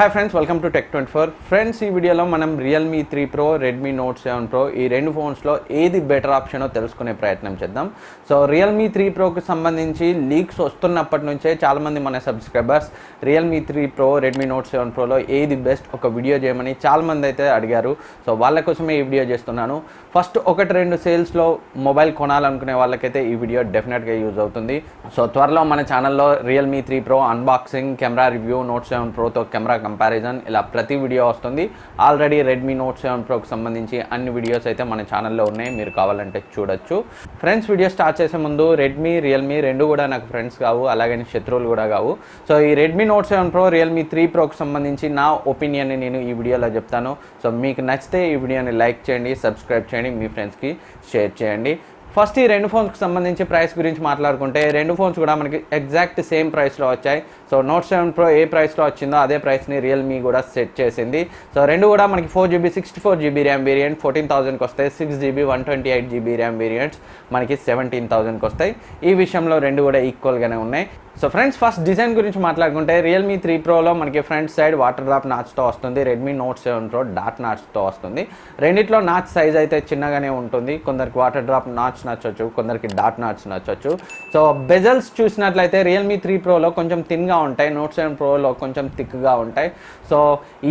Hi friends, welcome to Tech24. Friends, ఈ వీడియోలో మనం Realme 3 Pro, Redmi Note 7 Pro ఈ రెండు ఫోన్స్లో ఏది బెటర్ ఆప్షనో తెలుసుకునే ప్రయత్నం చేద్దాం. సో Realme 3 Proకి సంబంధించి లీక్స్ వస్తున్నప్పటి నుంచే చాలామంది మన subscribers Realme 3 Pro, Redmi Note 7 Proలో ఏది బెస్ట్ ఒక వీడియో చేయమని చాలామంది అయితే అడిగారు. సో వాళ్ళ కోసమే ఈ వీడియో చేస్తున్నాను. ఫస్ట్ ఒకటి రెండు సేల్స్లో మొబైల్ కొనాలనుకునే వాళ్ళకైతే ఈ వీడియో డెఫినెట్గా యూజ్ అవుతుంది. సో త్వరలో మన ఛానల్లో Realme 3 Pro unboxing, camera review, Note 7 Proతో కెమెరా కంపారిజన్ ఇలా ప్రతి వీడియో వస్తుంది. ఆల్రెడీ Redmi Note 7 Proకి సంబంధించి అన్ని వీడియోస్ అయితే మన ఛానల్లో ఉన్నాయి, మీరు కావాలంటే చూడొచ్చు. ఫ్రెండ్స్, వీడియో స్టార్ట్ చేసే ముందు Redmi, Realme రెండు కూడా నాకు ఫ్రెండ్స్ కావు, అలాగే శత్రువులు కూడా కావు. సో ఈ Redmi Note 7 Pro, Realme 3 Proకి సంబంధించి నా ఒపీనియన్ని నేను ఈ వీడియోలో చెప్తాను. సో మీకు నచ్చితే ఈ వీడియోని లైక్ చేయండి, సబ్స్క్రైబ్ చేయండి, మీ ఫ్రెండ్స్కి షేర్ చేయండి. ఫస్ట్ ఈ రెండు ఫోన్స్కి సంబంధించి ప్రైస్ గురించి మాట్లాడుకుంటే రెండు ఫోన్స్ కూడా మనకి ఎగ్జాక్ట్ సేమ్ ప్రైస్లో వచ్చాయి. సో Note 7 Pro ఏ ప్రైస్లో వచ్చిందో అదే ప్రైస్ని Realme కూడా సెట్ చేసింది. సో రెండు కూడా మనకి 4GB 64GB ర్యామ్ వేరియంట్ 14,000కి వస్తాయి. 6GB 128GB ర్యామ్ వేరియంట్స్ మనకి 17,000కి వస్తాయి. ఈ విషయంలో రెండు కూడా ఈక్వల్గానే ఉన్నాయి. సో ఫ్రెండ్స్, ఫస్ట్ డిజైన్ గురించి మాట్లాడుకుంటే Realme 3 Proలో మనకి ఫ్రంట్ సైడ్ వాటర్ డ్రాప్ నాచ్తో వస్తుంది. Redmi Note 7 Pro డాట్ నాచ్తో వస్తుంది. రెండిట్లో నాచ్ సైజ్ అయితే చిన్నగానే ఉంటుంది. కొందరికి వాటర్ డ్రాప్ నాచ్ నచ్చొచ్చు, కొందరికి డాట్ నాచ్ నచ్చొచ్చు. సో బెజల్స్ చూసినట్లయితే Realme 3 Proలో కొంచెం థిన్గా ఉంటాయి, Note 7 Proలో కొంచెం థిక్గా ఉంటాయి. సో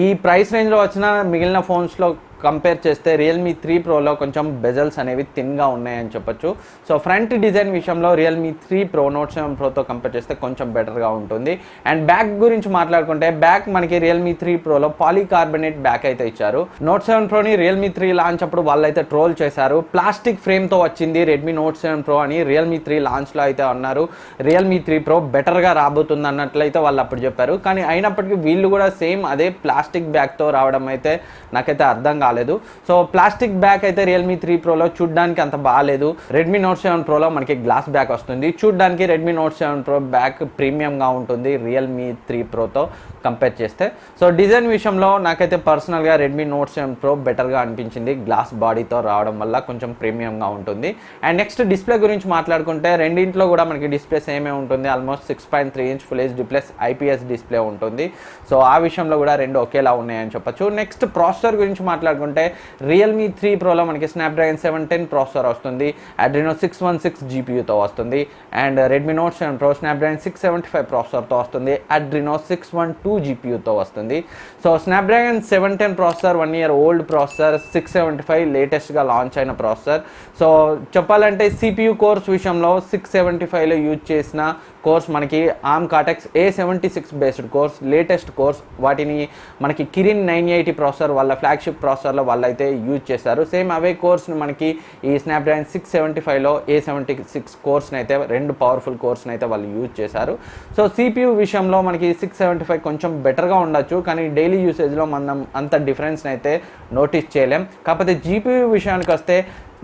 ఈ ప్రైస్ రేంజ్లో వచ్చిన మిగిలిన ఫోన్స్లో కంపేర్ చేస్తే Realme 3 Proలో కొంచెం బెజల్స్ అనేవి థిన్గా ఉన్నాయని చెప్పొచ్చు. సో ఫ్రంట్ డిజైన్ విషయంలో Realme 3 Pro Note 7 Proతో కంపేర్ చేస్తే కొంచెం బెటర్గా ఉంటుంది. అండ్ బ్యాక్ గురించి మాట్లాడుకుంటే బ్యాక్ మనకి Realme 3 Proలో పాలీకార్బనేట్ బ్యాక్ అయితే ఇచ్చారు. Note 7 Proని Realme 3 లాంచ్ అప్పుడు వాళ్ళైతే ట్రోల్ చేశారు. ప్లాస్టిక్ ఫ్రేమ్తో వచ్చింది Redmi Note 7 Pro అని Realme 3 లాంచ్లో అయితే అన్నారు. Realme 3 Pro బెటర్గా రాబోతుంది అన్నట్లయితే వాళ్ళు అప్పుడు చెప్పారు. కానీ అయినప్పటికీ వీళ్ళు కూడా సేమ్ అదే ప్లాస్టిక్ బ్యాక్తో రావడం అయితే నాకైతే అర్థం కాలేదు. సో ప్లాస్టిక్ బ్యాక్ అయితే Realme 3 Proలో చూడడానికి అంత బాగాలేదు. Redmi Note 7 Proలో మనకి గ్లాస్ బ్యాక్ వస్తుంది. చూడడానికి Redmi Note 7 Pro బ్యాక్ ప్రీమియంగా ఉంటుంది Realme 3 Proతో కంపేర్ చేస్తే. సో డిజైన్ విషయంలో నాకైతే పర్సనల్గా Redmi Note 7 Pro బెటర్గా అనిపించింది. గ్లాస్ బాడీతో రావడం వల్ల కొంచెం ప్రీమియంగా ఉంటుంది. అండ్ నెక్స్ట్ డిస్ప్లే గురించి మాట్లాడుకుంటే రెండింట్లో కూడా మనకి డిస్ప్లే సేమే ఉంటుంది. Almost 6.3 inch full HD plus IPS display ఉంటుంది. సో ఆ విషయంలో కూడా రెండు ఒకేలా ఉన్నాయని చెప్పొచ్చు. నెక్స్ట్ ప్రాసెసర్ గురించి మాట్లాడుకుంటే Realme 3 Proలో మనకి Snapdragon 710 ప్రాసెసర్ వస్తుంది. Adreno 616 GPUతో వస్తుంది. And Redmi Note 7 Pro Snapdragon 675 ప్రాసెసర్తో వస్తుంది. Adreno 612 GPUతో వస్తుంది. So Snapdragon 710 processor 1 year old processor, 675 లేటెస్ట్గా లాంచ్ అయిన ప్రాసెసర్. సో చెప్పాలంటే CPU కోర్స్ విషయంలో 675లో యూజ్ చేసిన కోర్స్ మనకి ARM Cortex A76 based course, latest course. వాటిని మనకి Kirin 980 ప్రాసెసర్ వాళ్ళ ఫ్లాగ్షిప్ ప్రాసెసర్లో వాళ్ళైతే యూజ్ చేశారు. సేమ్ అవే కోర్స్ని మనకి ఈ Snapdragon 675లో A76 కోర్స్ని అయితే రెండు పవర్ఫుల్ కోర్స్ని అయితే వాళ్ళు యూజ్ చేశారు. సో CPU విషయంలో మనకి 675 కొంచెం బెటర్గా ఉండొచ్చు, కానీ డైలీ యూసేజ్లో మనం అంత డిఫరెన్స్ని అయితే నోటీస్ చేయలేం. కాకపోతే GPU విషయానికి వస్తే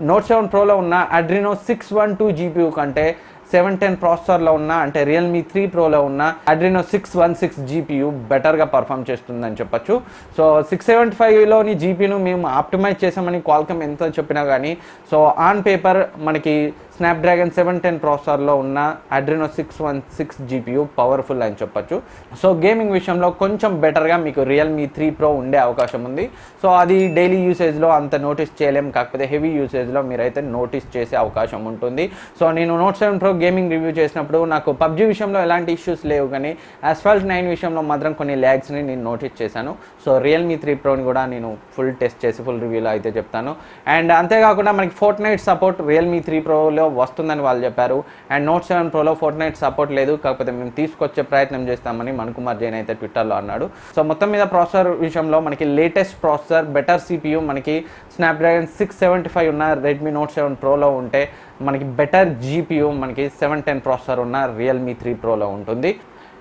Note 7 Proలో ఉన్న Adreno 612 GPU కంటే 710 ప్రాసెసర్లో ఉన్న అంటే Realme 3 Proలో ఉన్న Adreno 616 GPU బెటర్గా పర్ఫామ్ చేస్తుందని చెప్పొచ్చు. సో 675లోని GPUను మేము ఆప్టిమైజ్ చేసామని Qualcomm ఎంత చెప్పినా కానీ సో ఆన్ పేపర్ మనకి Snapdragon 710 ప్రాసెసర్లో ఉన్న Adreno 616 GPU పవర్ఫుల్ అని చెప్పొచ్చు. సో గేమింగ్ విషయంలో కొంచెం బెటర్గా మీకు Realme 3 Pro ఉండే అవకాశం ఉంది. సో అది డైలీ యూసేజ్లో అంత నోటీస్ చేయలేం, కాకపోతే హెవీ యూసేజ్లో మీరైతే నోటీస్ చేసే అవకాశం ఉంటుంది. సో నేను Note 7 Pro గేమింగ్ రివ్యూ చేసినప్పుడు నాకు PUBG విషయంలో ఎలాంటి ఇష్యూస్ లేవు, కానీ Asphalt 9 విషయంలో మాత్రం కొన్ని ల్యాగ్స్ని నేను నోటీస్ చేశాను. సో Realme 3 Proని కూడా నేను ఫుల్ టెస్ట్ చేసి ఫుల్ రివ్యూలో అయితే చెప్తాను. అండ్ అంతేకాకుండా మనకి Fortnite సపోర్ట్ Realme 3 Proలో వస్తుందని వాళ్ళు చెప్పారు. అండ్ Note 7 Proలో Fortnite సపోర్ట్ లేదు, కాకపోతే మేము తీసుకొచ్చే ప్రయత్నం చేస్తామని మణికుమార్ జైన్ అయితే ట్విట్టర్లో అన్నాడు. సో మొత్తం మీద ప్రాసెసర్ విషయంలో మనకి లేటెస్ట్ ప్రాసెసర్, బెటర్ CPU మనకి Snapdragon 675 ఉన్న Redmi Note 7 Proలో ఉంటే మనకి బెటర్ GPU మనకి 710 ప్రాసెసర్ ఉన్న Realme 3 Proలో ఉంటుంది.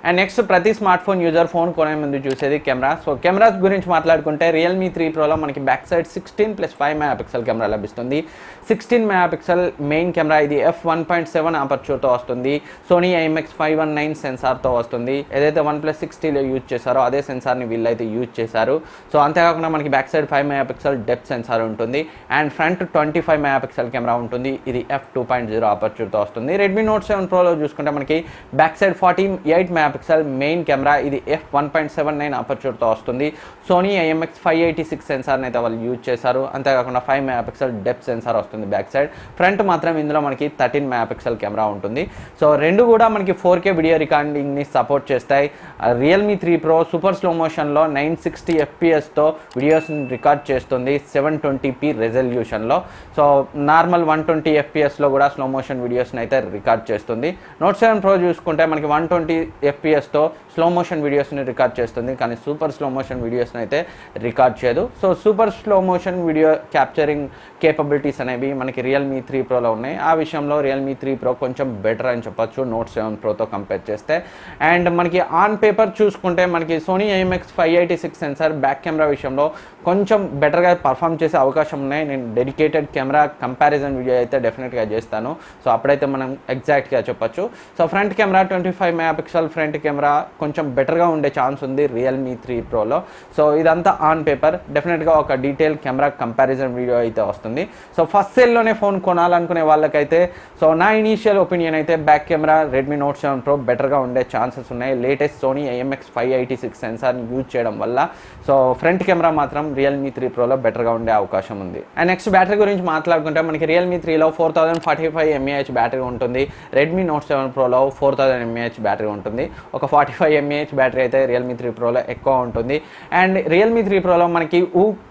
అండ్ నెక్స్ట్ ప్రతి స్మార్ట్ ఫోన్ యూజర్ ఫోన్ కొనే ముందు చూసేది కెమెరా. సో కెమెరాస్ గురించి మాట్లాడుకుంటే Realme 3 Proలో మనకి బ్యాక్ సైడ్ 16+5 మెగాపిక్సెల్ కెమెరా లభిస్తుంది. 16 మెగాపిక్సెల్ మెయిన్ కెమెరా, ఇది f1.7 అపర్చర్తో వస్తుంది. Sony IMX519 సెన్సార్తో వస్తుంది. ఏదైతే OnePlus 60లో యూజ్ చేశారో అదే సెన్సార్ని వీళ్ళైతే యూజ్ చేశారు. సో అంతేకాకుండా మనకి back side 5 megapixel depth censor ఉంటుంది. అండ్ ఫ్రంట్ 25 మెగాపిక్సెల్ కెమెరా ఉంటుంది. ఇది f2.0 అపర్చర్తో వస్తుంది. Redmi Note 7 Proలో చూసుకుంటే మనకి back side 48 megapixel megapixel main camera, ఇది f1.79 అపర్చర్తో వస్తుంది. సోనీ IMX586 సెన్సార్ని అయితే వాళ్ళు యూజ్ చేశారు. అంతేకాకుండా 5 మెగాపిక్సెల్ డెప్త్ సెన్సార్ వస్తుంది బ్యాక్ సైడ్. ఫ్రంట్ మాత్రం ఇందులో మనకి 13 మెగాపిక్సెల్ కెమెరా ఉంటుంది. సో రెండు కూడా మనకి 4K వీడియో రికార్డింగ్ని సపోర్ట్ చేస్తాయి. రియల్మీ 3 Pro సూపర్ స్లో మోషన్లో 960 FPSతో వీడియోస్ని రికార్డ్ చేస్తుంది 720p రెజల్యూషన్లో. సో నార్మల్ 120 FPSలో కూడా స్లో మోషన్ వీడియోస్ని అయితే రికార్డ్ చేస్తుంది. నోట్ 7 Pro చూసుకుంటే మనకి 120 FPSతో స్లో మోషన్ వీడియోస్ని రికార్డ్ చేస్తుంది, కానీ సూపర్ స్లో మోషన్ వీడియోస్ని అయితే రికార్డ్ చేయదు. So super slow motion video capturing capabilities అనేవి మనకి రియల్మీ 3 Proలో ఉన్నాయి. ఆ విషయంలో రియల్మీ 3 Pro కొంచెం బెటర్ అని చెప్పొచ్చు నోట్ 7 Proతో కంపేర్ చేస్తే. అండ్ మనకి ఆన్ పేపర్ చూసుకుంటే మనకి Sony IMX586 censor back camera విషయంలో కొంచెం బెటర్గా పర్ఫామ్ చేసే అవకాశం ఉన్నాయి. నేను డెడికేటెడ్ కెమెరా కంపారిజన్ వీడియో అయితే డెఫినెట్గా చేస్తాను. సో అప్పుడైతే మనం ఎగ్జాక్ట్గా చెప్పొచ్చు. So front camera 25 megapixel front camera కొంచెం బెటర్గా ఉండే ఛాన్స్ ఉంది రియల్మీ 3 Proలో. సో ఇదంతా ఆన్ పేపర్. డెఫినెట్గా ఒక డీటెయిల్ కెమెరా కంపారిజన్ వీడియో అయితే వస్తుంది. సో ఫస్ట్ సేల్లోనే ఫోన్ కొనాలనుకునే వాళ్ళకైతే సో నా ఇనీషియల్ ఒపీనియన్ అయితే back camera Redmi Note 7 Pro బెటర్గా ఉండే ఛాన్సెస్ ఉన్నాయి లేటెస్ట్ సోనీ IMX586 సెన్సార్ని యూజ్ చేయడం వల్ల. సో ఫ్రంట్ కెమెరా మాత్రం రియల్మీ 3 Proలో బెటర్గా ఉండే అవకాశం ఉంది. అండ్ నెక్స్ట్ బ్యాటరీ గురించి మాట్లాడుకుంటే మనకి రియల్మీ 3లో 4045 mAh బ్యాటరీ ఉంటుంది. రెడ్మీ నోట్ 7 Proలో 4000 mAh బ్యాటరీ ఉంటుంది. ఒక 45 mAh బ్యాటరీ అయితే రియల్మీ 3 Proలో ఎక్కువ ఉంటుంది. అండ్ రియల్మీ 3 Proలో మనకి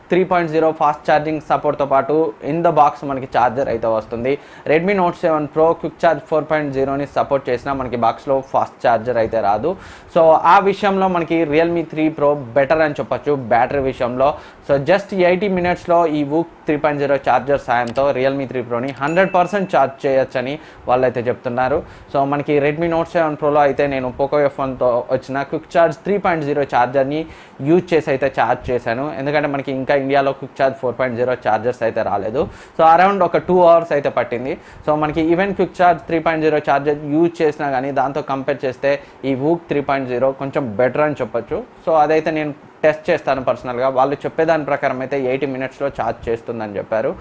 3.0 ఫాస్ట్ ఛార్జింగ్ సపోర్ట్తో పాటు ఇన్ ద బాక్స్ మనకి ఛార్జర్ అయితే వస్తుంది. Redmi Note 7 Pro quick charge 4.0ని సపోర్ట్ చేసినా మనకి బాక్స్లో ఫాస్ట్ ఛార్జర్ అయితే రాదు. సో ఆ విషయంలో మనకి రియల్మీ 3 Pro బెటర్ అని చెప్పొచ్చు బ్యాటరీ విషయంలో. సో జస్ట్ 80 మినిట్స్లో ఈ 3.0 ఛార్జర్ సాయంతో రియల్మీ 3 Proని 100% ఛార్జ్ చేయొచ్చని వాళ్ళైతే చెప్తున్నారు. సో మనకి రెడ్మీ నోట్ 7 Proలో అయితే నేను Poco F1తో వచ్చిన క్విక్ ఛార్జ్ 3.0 ఛార్జర్ని యూజ్ చేసి అయితే ఛార్జ్ చేశాను. ఎందుకంటే మనకి ఇంకా ఇండియాలో క్విక్ ఛార్జ్ 4.0 ఛార్జర్స్ అయితే రాలేదు. సో అరౌండ్ ఒక 2 hours అయితే పట్టింది. సో మనకి even quick charge 3.0 charger use చేసినా కానీ దాంతో కంపేర్ చేస్తే ఈ 3.0 కొంచెం బెటర్ అని చెప్పొచ్చు. సో అదైతే నేను టెస్ట్ చేస్తాను పర్సనల్గా. వాళ్ళు చెప్పేదాని ప్రకారం అయితే 80 మినిట్స్లో ఛార్జ్ చేస్తుందని చెప్పారు.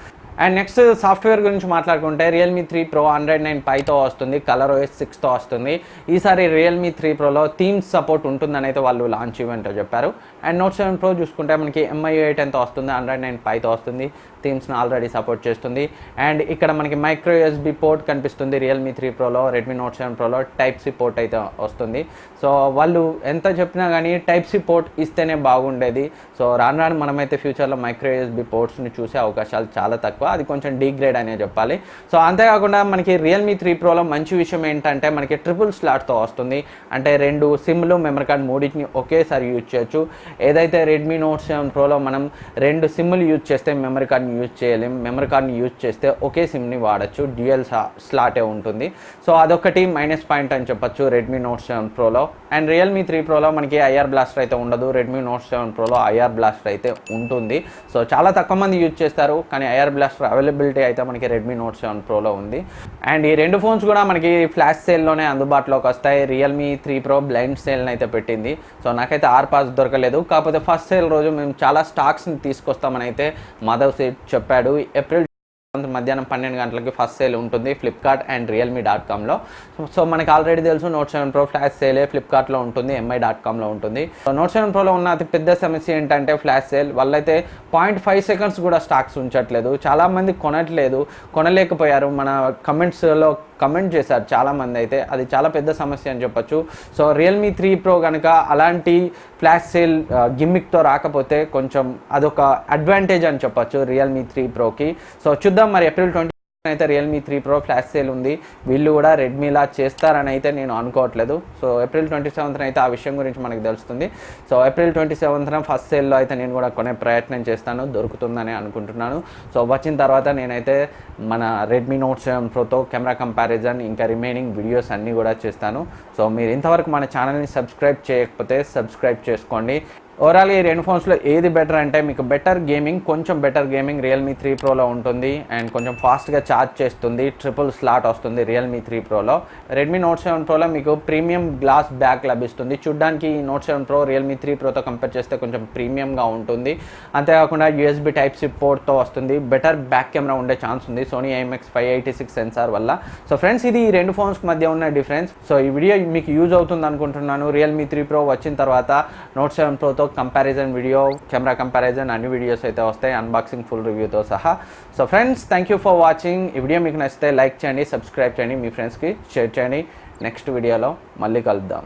అండ్ నెక్స్ట్ సాఫ్ట్వేర్ గురించి మాట్లాడుకుంటే రియల్మీ 3 Pro Android 9 Pieతో వస్తుంది, ColorOS 6తో వస్తుంది. ఈసారి రియల్మీ 3 Proలో థీమ్స్ సపోర్ట్ ఉంటుందని అయితే వాళ్ళు లాంచ్ ఈవెంట్లో చెప్పారు. అండ్ నోట్ 7 Pro చూసుకుంటే మనకి MIUI 10తో వస్తుంది, Android 9 Pieతో వస్తుంది, థీమ్స్ని ఆల్రెడీ సపోర్ట్ చేస్తుంది. అండ్ ఇక్కడ మనకి మైక్రో USB పోర్ట్ కనిపిస్తుంది రియల్మీ 3 Proలో. రెడ్మీ నోట్ 7 Proలో Type-C పోర్ట్ అయితే వస్తుంది. సో వాళ్ళు ఎంత చెప్పినా కానీ Type-C పోర్ట్ ఇస్తేనే బాగుండేది. సో రాను రాను మనమైతే ఫ్యూచర్లో మైక్రో USB పోర్ట్స్ని చూసే అవకాశాలు చాలా తక్కువ. అది కొంచెం డీగ్రేడ్ అనే చెప్పాలి. సో అంతేకాకుండా మనకి రియల్మీ 3 Proలో మంచి విషయం ఏంటంటే మనకి ట్రిపుల్ స్లాట్తో వస్తుంది. అంటే 2 సిమ్లు మెమరీ కార్డ్ మూడింటిని ఒకేసారి యూజ్ చేయొచ్చు. ఏదైతే రెడ్మీ నోట్ 7 Proలో మనం 2 సిమ్లు యూజ్ చేస్తే మెమరీ కార్డ్ని యూజ్ చేయలేం. మెమరీ కార్డ్ని యూజ్ చేస్తే ఒకే సిమ్ని వాడచ్చు, డ్యూయల్ స్లాటే ఉంటుంది. సో అదొకటి మైనస్ పాయింట్ అని చెప్పొచ్చు రెడ్మీ నోట్ 7 Proలో. అండ్ రియల్మీ 3 Proలో మనకి IR బ్లాస్టర్ అయితే ఉండదు. రెడ్మీ నోట్ 7 Proలో IR బ్లాస్టర్ అయితే ఉంటుంది. సో చాలా తక్కువ మంది యూజ్ చేస్తారు, కానీ IR బ్లాస్టర్ అవైలబిలిటీ అయితే మనకి రెడ్మీ నోట్ 7 Proలో ఉంది. అండ్ ఈ రెండు ఫోన్స్ కూడా మనకి ఫ్లాష్ సేల్లోనే అందుబాటులోకి వస్తాయి. రియల్మీ 3 Pro బ్లైండ్ సేల్ని అయితే పెట్టింది. సో నాకైతే పాస్ దొరకలేదు. కాకపోతే ఫస్ట్ సేల్ రోజు మేము చాలా స్టాక్స్ని తీసుకొస్తామని అయితే మాధవ్ సేట్ చెప్పాడు. ఏప్రిల్ మధ్యాహ్నం 12 గంటలకి ఫస్ట్ సేల్ ఉంటుంది ఫ్లిప్కార్ట్ అండ్ realme.comలో. సో మనకి ఆల్రెడీ తెలుసు నోట్ 7 Pro ఫ్లాష్ సేలే ఫ్లిప్కార్ట్లో ఉంటుంది, mi.comలో ఉంటుంది. సో నోట్ 7 Proలో ఉన్న అతి పెద్ద సమస్య ఏంటంటే ఫ్లాష్ సేల్. వాళ్ళైతే 0.5 seconds కూడా స్టాక్స్ ఉంచట్లేదు. చాలామంది కొనలేకపోయారు. మన కమెంట్స్లో కమెంట్ చేశారు చాలామంది అయితే. అది చాలా పెద్ద సమస్య అని చెప్పొచ్చు. సో రియల్మీ 3 Pro కనుక అలాంటి ఫ్లాష్ సేల్ గిమ్మిక్తో రాకపోతే కొంచెం అదొక అడ్వాంటేజ్ అని చెప్పొచ్చు రియల్మీ 3 Proకి. సో చూద్దాం మరి ఏప్రిల్ 20 అయితే రియల్మీ 3 Pro ఫ్లాష్ సేల్ ఉంది. వీళ్ళు కూడా రెడ్మీలా చేస్తారని అయితే నేను అనుకోవట్లేదు. సో ఏప్రిల్ 27న అయితే ఆ విషయం గురించి మనకు తెలుస్తుంది. సో ఏప్రిల్ 27న ఫస్ట్ సేల్లో అయితే నేను కూడా కొనే ప్రయత్నం చేస్తాను, దొరుకుతుందని అనుకుంటున్నాను. సో వచ్చిన తర్వాత నేనైతే మన రెడ్మీ నోట్ 7 Proతో కెమెరా కంపారిజన్ ఇంకా రిమైనింగ్ వీడియోస్ అన్నీ కూడా చేస్తాను. సో మీరు ఇంతవరకు మన ఛానల్ని సబ్స్క్రైబ్ చేయకపోతే సబ్స్క్రైబ్ చేసుకోండి. ఓవరాల్గా ఈ రెండు ఫోన్స్లో ఏది బెటర్ అంటే మీకు కొంచెం బెటర్ గేమింగ్ రియల్మీ 3 ప్రోలో ఉంటుంది అండ్ కొంచెం ఫాస్ట్గా ఛార్జ్ చేస్తుంది, ట్రిపుల్ స్లాట్ వస్తుంది రియల్మీ 3 ప్రోలో. రెడ్మీ నోట్ 7 ప్రోలో మీకు ప్రీమియం గ్లాస్ బ్యాక్ లభిస్తుంది. చూడ్డానికి ఈ నోట్ 7 ప్రో రియల్మీ 3 ప్రోతో కంపేర్ చేస్తే కొంచెం ప్రీమియంగా ఉంటుంది. అంతేకాకుండా యూఎస్బీ టైప్ సి పోర్ట్తో వస్తుంది. బెటర్ బ్యాక్ కెమెరా ఉండే ఛాన్స్ ఉంది సోనీ IMX586 సెన్సార్ వల్ల. సో ఫ్రెండ్స్, ఇది ఈ రెండు ఫోన్స్కి మధ్య ఉన్న డిఫరెన్స్. సో ఈ వీడియో మీకు యూజ్ అవుతుంది అనుకుంటున్నాను. రియల్మీ 3 ప్రో వచ్చిన తర్వాత నోట్ 7 ప్రోతో కంపారిజన్ వీడియో, కెమెరా కంపారిజన్ అన్ని వీడియోస్ అయితే వస్తాయి, అన్బాక్సింగ్ ఫుల్ రివ్యూతో సహా. So friends, thank you for watching. ఈ వీడియో మీకు నచ్చితే లైక్ చేయండి, సబ్స్క్రైబ్ చేయండి, మీ ఫ్రెండ్స్కి షేర్ చేయండి. నెక్స్ట్ వీడియోలో మళ్ళీ కలుద్దాం.